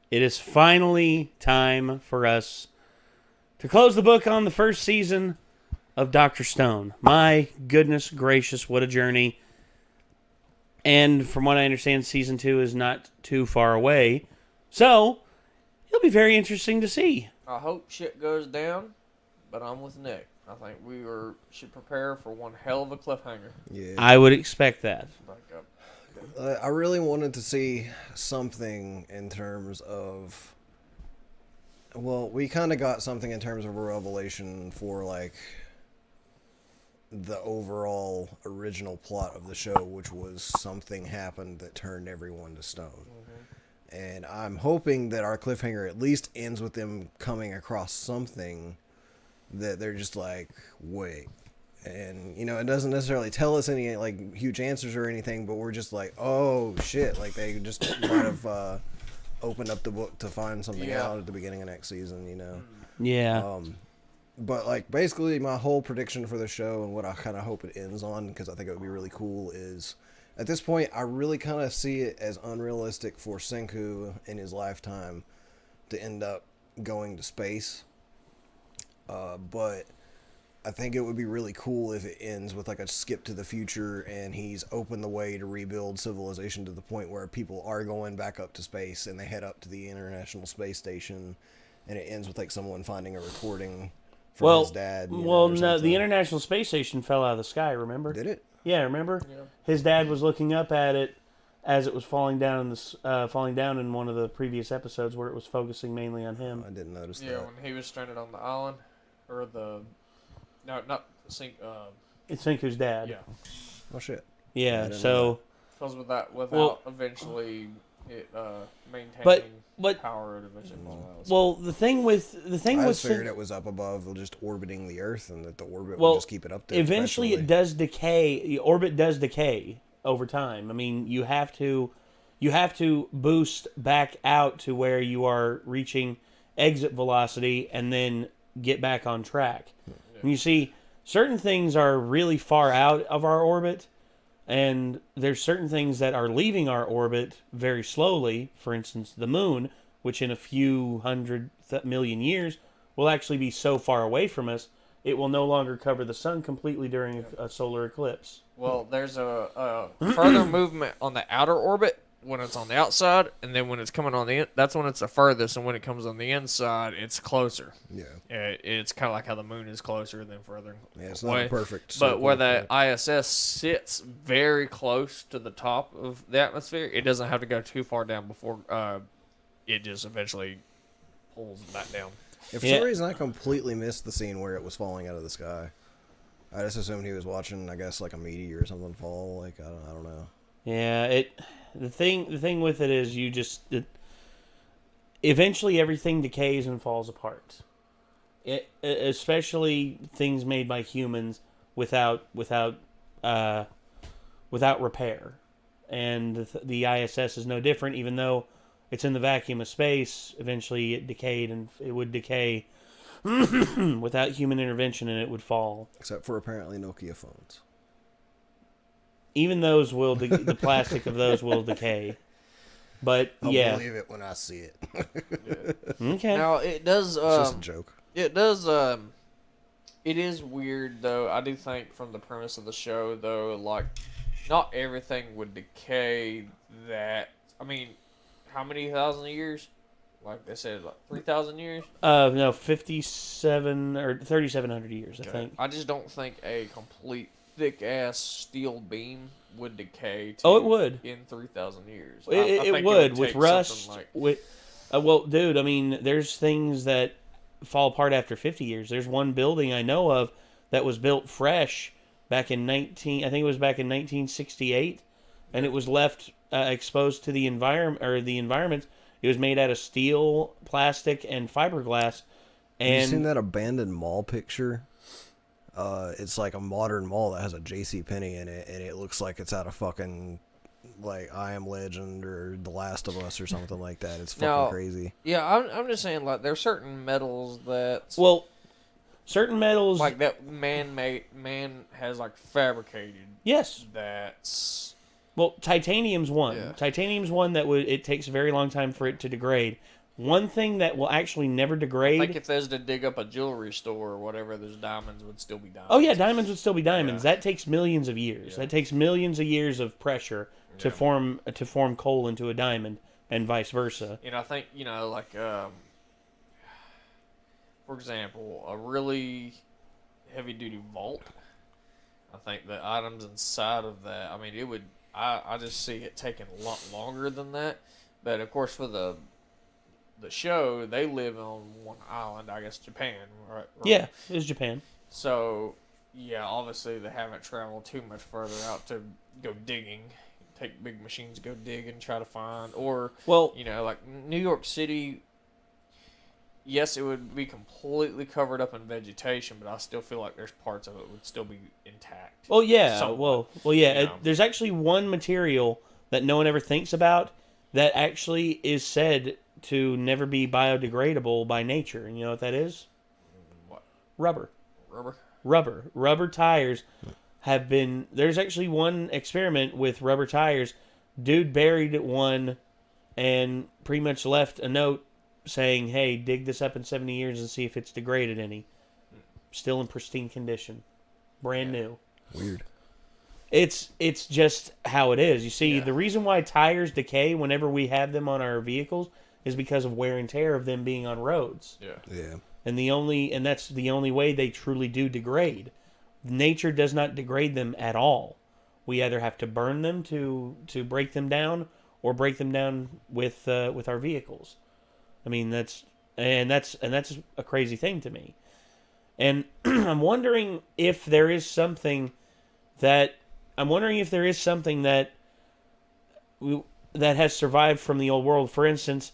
it is finally time for us to close the book on the first season of Dr. Stone. My goodness gracious, what a journey. And from what I understand, season 2 is not too far away. So, it'll be very interesting to see. I hope shit goes down, but I'm with Nick. I think should prepare for one hell of a cliffhanger. Yeah, I would expect that. I really wanted to see something in terms of... Well, we kind of got something in terms of a revelation for, like, the overall original plot of the show, which was something happened that turned everyone to stone. Mm-hmm. And I'm hoping that our cliffhanger at least ends with them coming across something that they're just like, wait. And, you know, it doesn't necessarily tell us any, like, huge answers or anything, but we're just like, oh, shit. Like, they just might have opened up the book to find something out at the beginning of next season, you know? Yeah. But, like, basically my whole prediction for the show and what I kind of hope it ends on, because I think it would be really cool, is at this point, I really kind of see it as unrealistic for Senku in his lifetime to end up going to space. But I think it would be really cool if it ends with, like, a skip to the future and he's opened the way to rebuild civilization to the point where people are going back up to space and they head up to the International Space Station, and it ends with, like, someone finding a recording from his dad. Well, no, the International Space Station fell out of the sky, remember? Did it? Yeah, remember? Yeah. His dad was looking up at it as it was falling down in one of the previous episodes where it was focusing mainly on him. I didn't notice that. Yeah, when he was stranded on the island, or no, not Sink. It's Senku's dad. Yeah. Oh shit. Yeah. So. Because without eventually it maintaining power, it eventually falls out. Well, the thing with I just figured it was up above, just orbiting the Earth, and that the orbit would just keep it up there. Eventually, it does decay. The orbit does decay over time. I mean, you have to boost back out to where you are reaching exit velocity, and then get back on track. Yeah. And you see, certain things are really far out of our orbit, and there's certain things that are leaving our orbit very slowly. For instance, the moon, which in a few million years will actually be so far away from us, it will no longer cover the sun completely during a solar eclipse. Well, there's a further movement on the outer orbit when it's on the outside, and then when it's coming on the that's when it's the furthest, and when it comes on the inside, it's closer. Yeah. It's kind of like how the moon is closer than further. Yeah, it's not perfect. But where the ISS sits very close to the top of the atmosphere, it doesn't have to go too far down before it just eventually pulls back down. If for some reason I completely missed the scene where it was falling out of the sky, I just assumed he was watching, I guess, like a meteor or something fall. Like, I don't know. Yeah, the thing with it is eventually everything decays and falls apart. Especially things made by humans without repair. And the ISS is no different, even though it's in the vacuum of space. Eventually it decayed, and it would decay without human intervention, and it would fall. Except for apparently Nokia phones. Even those will, the plastic of those will decay. But I'll believe it when I see it. Yeah. Okay. Now it does. It's just a joke. It does. It is weird though. I do think from the premise of the show though, like, not everything would decay. That, I mean, how many thousand years? Like they said, like 3,000 years. No, 57 or 3,700 years, I think. I just don't think a complete thick ass steel beam would decay. It would in 3,000 years. It would with rust. Well, dude, I mean, there's things that fall apart after 50 years. There's one building I know of that was built fresh back in 1968, and it was left exposed to the environment. It was made out of steel, plastic, and fiberglass. And have you seen that abandoned mall picture? It's like a modern mall that has a JCPenney in it, and it looks like it's out of fucking, like, I Am Legend or The Last of Us or something like that. It's fucking crazy. Yeah, I'm just saying, like, there's certain metals that... Well, certain metals... Like, that man has, like, fabricated. Yes. That's... Well, titanium's one. Yeah. Titanium's one that it takes a very long time for it to degrade. one thing that will actually never I degrade. think if there's to dig up a jewelry store or whatever, those diamonds would still be diamonds. Oh yeah, diamonds would still be diamonds. Yeah. That takes millions of years. Yeah. That takes millions of years of pressure to Yeah. form coal into a diamond, and vice versa. I think, like, for example, a really heavy-duty vault, I think the items inside of that, I mean, it would, I just see it taking a lot longer than that. But, of course, for the show, they live on one island, I guess Japan, right? Yeah, it's Japan. So, yeah, obviously they haven't traveled too much further out to go digging. Take big machines to go dig and try to find. Or, like New York City, yes, it would be completely covered up in vegetation, but I still feel like there's parts of it would still be intact. Well, yeah. Somewhat, Well, yeah. There's actually one material that no one ever thinks about that actually is said to never be biodegradable by nature. And you know what that is? What? Rubber. Rubber? Rubber tires have been... There's actually one experiment with rubber tires. Dude buried one and pretty much left a note saying, hey, dig this up in 70 years and see if it's degraded any. Still in pristine condition. Brand new. Weird. It's just how it is. You see, the reason why tires decay whenever we have them on our vehicles is because of wear and tear of them being on roads. Yeah. And that's the only way they truly do degrade. Nature does not degrade them at all. We either have to burn them to break them down, or break them down with our vehicles. I mean, that's a crazy thing to me. And I'm wondering if there is something that that has survived from the old world. For instance,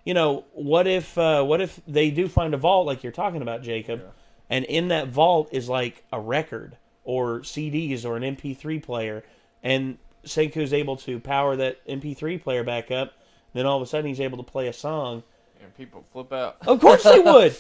what if they do find a vault like you're talking about, Jacob, and in that vault is like a record or CDs or an MP3 player, and Senku's able to power that MP3 player back up, then all of a sudden he's able to play a song. And people flip out. Of course they would.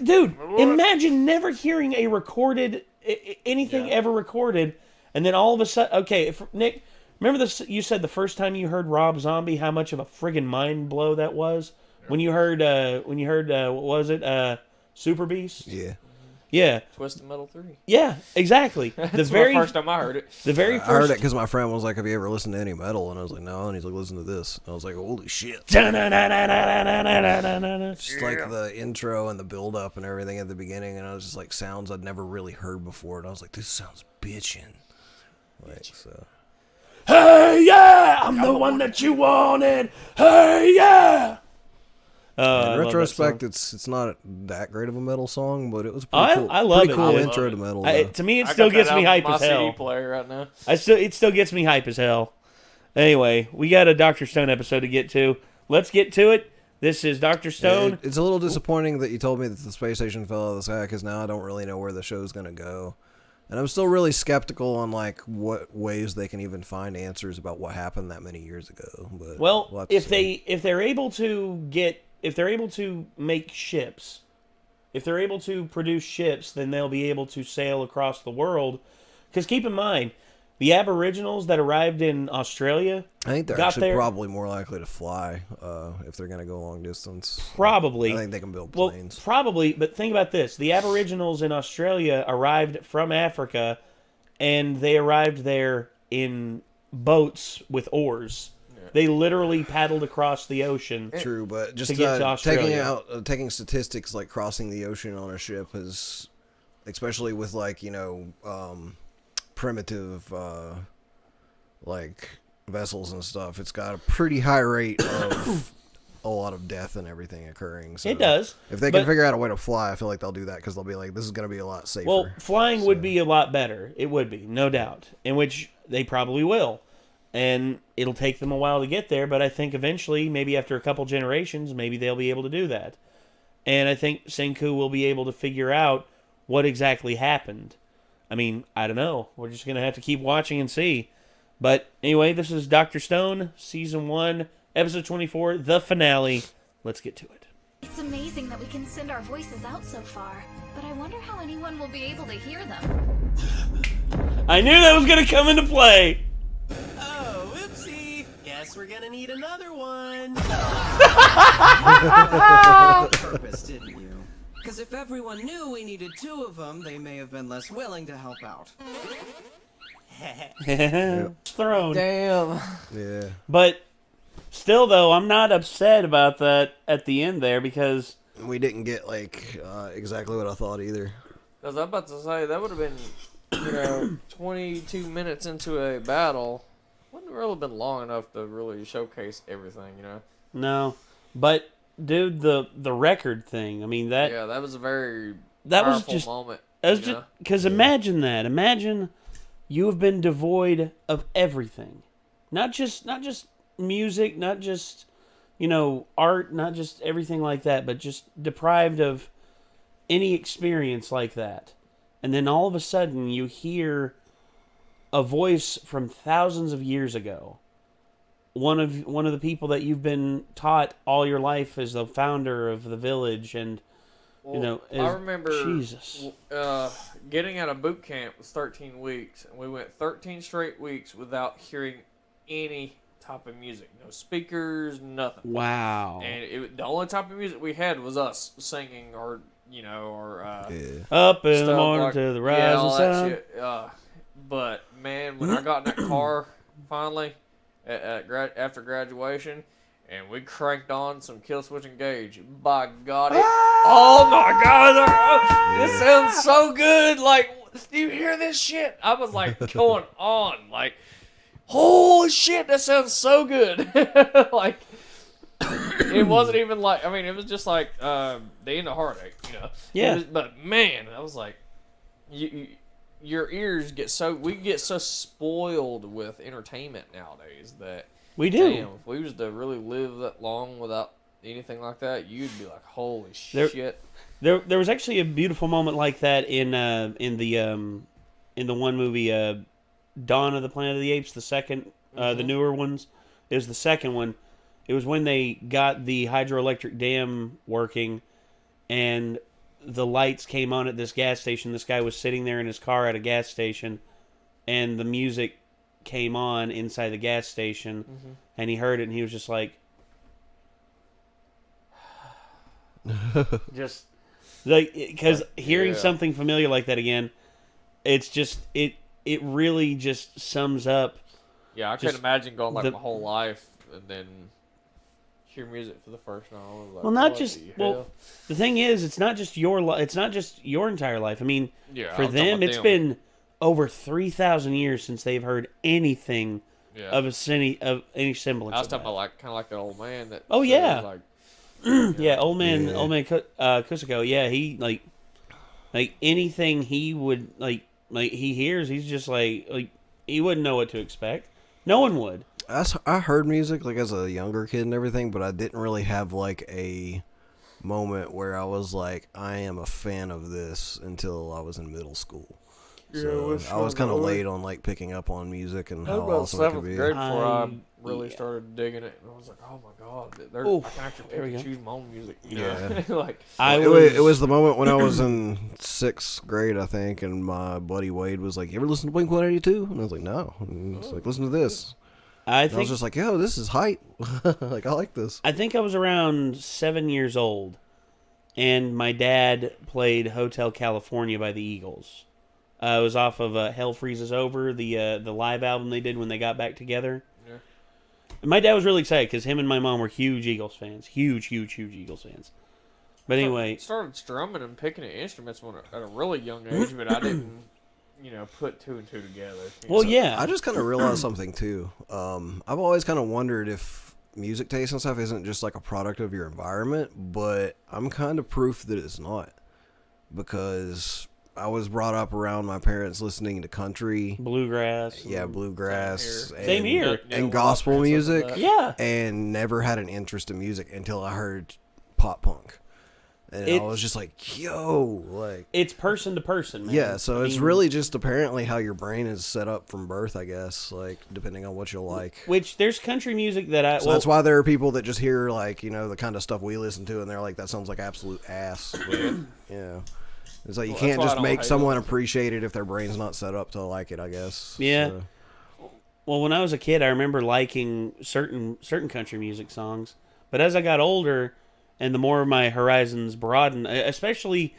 Dude, imagine never hearing a recorded anything ever recorded, and then all of a sudden, okay, Nick, remember this? You said the first time you heard Rob Zombie, how much of a friggin' mind blow that was when you heard what was it, Super Beast? Yeah. Yeah. Twisted Metal 3. Yeah, exactly. That's the first time I heard it. The very first. I heard it because my friend was like, "Have you ever listened to any metal?" And I was like, "No." And he's like, "Listen to this." And I was like, "Holy shit!" Just like the intro and the build up and everything at the beginning, and I was just like sounds I'd never really heard before, and I was like, "This sounds bitchin'." Like so. Hey yeah, I'm the one that you wanted. Hey yeah. In retrospect, it's not that great of a metal song, but it was pretty cool. I love pretty it. Cool I intro to metal. To me, it still gets me hype as hell. CD player right now. It still gets me hype as hell. Anyway, we got a Dr. Stone episode to get to. Let's get to it. This is Dr. Stone. It's a little disappointing that you told me that the space station fell out of the sky, because now I don't really know where the show's going to go. And I'm still really skeptical on like what ways they can even find answers about what happened that many years ago. But well, if they're able to make ships, if they're able to produce ships, then they'll be able to sail across the world. Because keep in mind, the Aboriginals that arrived in Australia, I think they're actually probably more likely to fly if they're going to go long distance. Probably. I think they can build planes. Well, probably, but think about this. The Aboriginals in Australia arrived from Africa, and they arrived there in boats with oars. They literally paddled across the ocean. True, but just to get to Australia. taking statistics like crossing the ocean on a ship is, especially with like primitive like vessels and stuff, it's got a pretty high rate of a lot of death and everything occurring. So it does. If they can figure out a way to fly, I feel like they'll do that, because they'll be like, this is going to be a lot safer. Well, flying would be a lot better. It would be, no doubt. In which they probably will. And it'll take them a while to get there, but I think eventually, maybe after a couple generations, maybe they'll be able to do that. And I think Senku will be able to figure out what exactly happened. I mean, I don't know. We're just going to have to keep watching and see. But anyway, this is Dr. Stone, Season 1, Episode 24, the finale. Let's get to it. It's amazing that we can send our voices out so far, but I wonder how anyone will be able to hear them. I knew that was going to come into play. Oh, whoopsie. Guess guess we're gonna need another one. Purpose, didn't you? Because if everyone knew we needed 2 of them, they may have been less willing to help out. Thrown. Damn. Yeah. But still, though, I'm not upset about that at the end there because We didn't get, like, exactly what I thought either. Because I'm about to say, that would have been, 22 minutes into a battle. Wouldn't have really been long enough to really showcase everything, No. But, dude, the record thing, I mean, that Yeah, that was a very that was powerful just moment. that was just because imagine that. Imagine you have been devoid of everything, not just music, not just art, not just everything like that, but just deprived of any experience like that. And then all of a sudden you hear a voice from thousands of years ago. One of the people that you've been taught all your life as the founder of the village, and I remember Jesus. Getting out of boot camp was 13 weeks, and we went 13 straight weeks without hearing any type of music, no speakers, nothing. Wow. And the only type of music we had was us singing, or Up in the stuff morning like- to the yeah, rising all sun. that shit. But man, when I got in that car finally after graduation, and we cranked on some Kill Switch Engage, by God, oh my God, this sounds so good. Like, do you hear this shit? I was like going on, like, holy shit, that sounds so good. Like, it wasn't even like, I mean, it was just like the end of Heartache, Yeah. But man, I was like, your ears get we get so spoiled with entertainment nowadays that We do. damn, if we was to really live that long without anything like that, you'd be like, holy shit. There was actually a beautiful moment like that in the one movie Dawn of the Planet of the Apes, the second, the newer ones. It was the second one. It was when they got the hydroelectric dam working, and the lights came on at this gas station. This guy was sitting there in his car at a gas station, and the music came on inside the gas station, and he heard it, and he was just like, just like, because hearing something familiar like that again, it's just it really just sums up. Yeah, I couldn't imagine going like my whole life and then hear music for the first time. I was like, Well, not what just the well. hell? The thing is, it's not just it's not just your entire life. I mean, Yeah, for I'm talking them, about it's them. been over 3,000 years since they've heard anything Yeah. of any semblance. I was of talking that. about like kind of like that old man that. Oh, said, yeah. Like, Yeah, old man Kusako. Yeah, he like anything he would like he hears, he's just like he wouldn't know what to expect. No one would. I heard music like as a younger kid and everything, but I didn't really have like a moment where I was like, I am a fan of this until I was in middle school. So I was kind of late on like picking up on music and I how was about awesome it could 7th be. grade before I I- really yeah. started digging it, and I was like, "Oh my god, Oof, I can actually there we pick and go. choose my own music." Yeah. Like It was the moment when I was in 6th grade, I think, and my buddy Wade was like, "You ever listen to Blink-182?" And I was like, "No." And he's like, "Listen to this." I And I was think just like, "Yo, this is hype." Like, I like this. I think I was around 7 years old, and my dad played Hotel California by the Eagles. It was off of Hell Freezes Over, the live album they did when they got back together. Yeah. And my dad was really excited because him and my mom were huge Eagles fans. Huge Eagles fans. But anyway, started strumming and picking at instruments at a really young age, but I didn't, put 2 and 2 together. well, yeah. I just kind of realized something too. I've always kind of wondered if music taste and stuff isn't just like a product of your environment, but I'm kind of proof that it's not, because I was brought up around my parents listening to country, Bluegrass. bluegrass, Same here. and gospel music, Yeah. and never had an interest in music until I heard pop punk, and I was just like, "Yo, like." It's person to person, man. Yeah, so I it's mean, really just apparently how your brain is set up from birth, I guess, like, depending on what you'll like. Which there's country music that I. So that's why there are people that just hear, like, the kind of stuff we listen to, and they're like, that sounds like absolute ass. But, it's like you can't why I just don't make hate someone it. appreciate it if their brain's not set up to like it, I guess. Yeah. So, Well, when I was a kid, I remember liking certain country music songs. But as I got older, and the more my horizons broadened, especially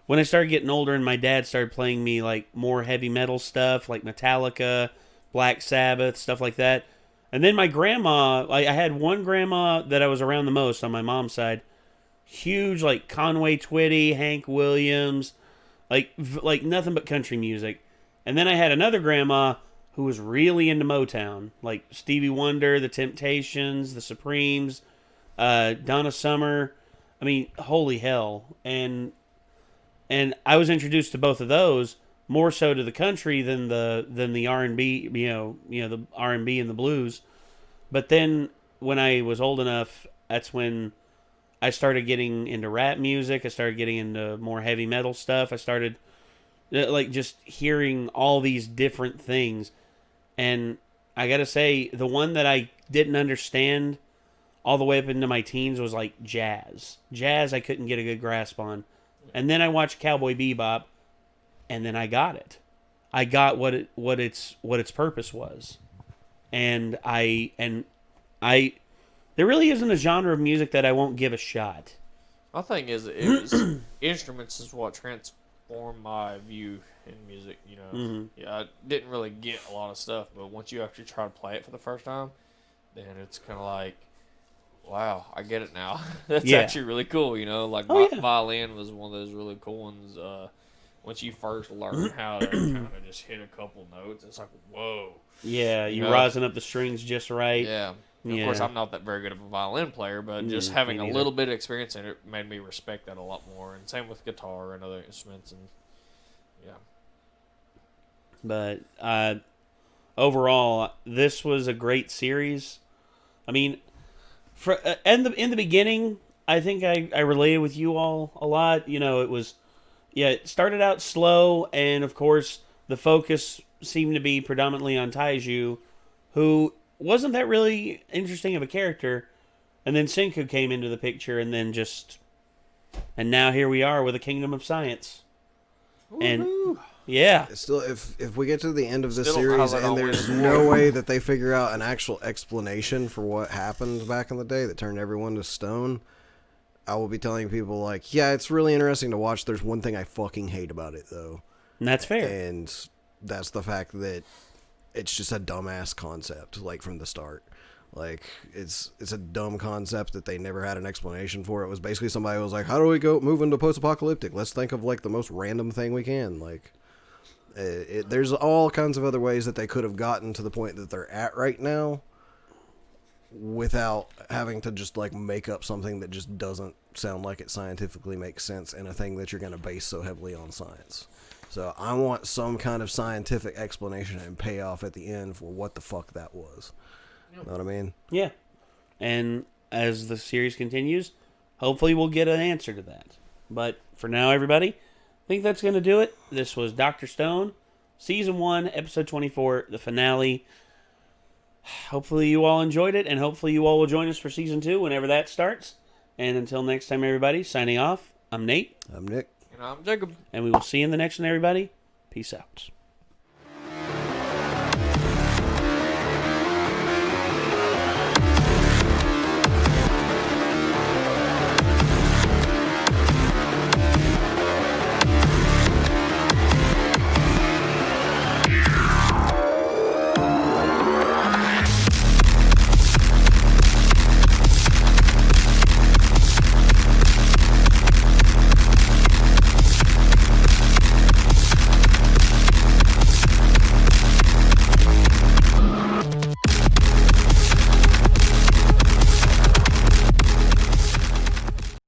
when I started getting older, and my dad started playing me like more heavy metal stuff, like Metallica, Black Sabbath, stuff like that. And then my grandma, I had one grandma that I was around the most on my mom's side. Huge, like Conway Twitty, Hank Williams, like nothing but country music. And then I had another grandma who was really into Motown, like Stevie Wonder, The Temptations, The Supremes, Donna Summer. I mean, holy hell! And I was introduced to both of those more so to the country than the R&B, the R&B and the blues. But then when I was old enough, that's when I started getting into rap music. I started getting into more heavy metal stuff. I started like just hearing all these different things. And I got to say, the one that I didn't understand all the way up into my teens was like jazz. Jazz I couldn't get a good grasp on. And then I watched Cowboy Bebop, and then I got it. I got what its purpose was. And I there really isn't a genre of music that I won't give a shot. My thing is, it was instruments is what transformed my view in music. You know, yeah, I didn't really get a lot of stuff, but once you actually try to play it for the first time, then it's kind of like, wow, I get it now. That's actually really cool. You know, like violin was one of those really cool ones. Once you first learn how to kind of just hit a couple notes, it's like, whoa. Yeah, you're rising up the strings just right. Yeah. Of course, I'm not that very good of a violin player, but just having a little bit of experience in it made me respect that a lot more. And same with guitar and other instruments. And But overall, this was a great series. I mean, in the beginning, I think I related with you all a lot. You know, it started out slow, and of course, the focus seemed to be predominantly on Taiju, who wasn't that really interesting of a character. And then Senku came into the picture, and now here we are with a Kingdom of Science. Woo-hoo. And Still, if we get to the end of this series and there's no way that they figure out an actual explanation for what happened back in the day that turned everyone to stone, I will be telling people like, yeah, it's really interesting to watch. There's one thing I fucking hate about it though. And that's fair. And that's the fact that it's just a dumbass concept, like from the start. Like it's a dumb concept that they never had an explanation for. It was basically somebody was like, how do we move into post-apocalyptic? Let's think of like the most random thing we can. Like there's all kinds of other ways that they could have gotten to the point that they're at right now without having to just like make up something that just doesn't sound like it scientifically makes sense in a thing that you're going to base so heavily on science. So I want some kind of scientific explanation and payoff at the end for what the fuck that was. Know what I mean? Yeah. And as the series continues, hopefully we'll get an answer to that. But for now, everybody, I think that's going to do it. This was Dr. Stone, Season 1, Episode 24, the finale. Hopefully you all enjoyed it, and hopefully you all will join us for Season 2 whenever that starts. And until next time, everybody, signing off, I'm Nate. I'm Nick. I'm Jacob. And we will see you in the next one, everybody. Peace out.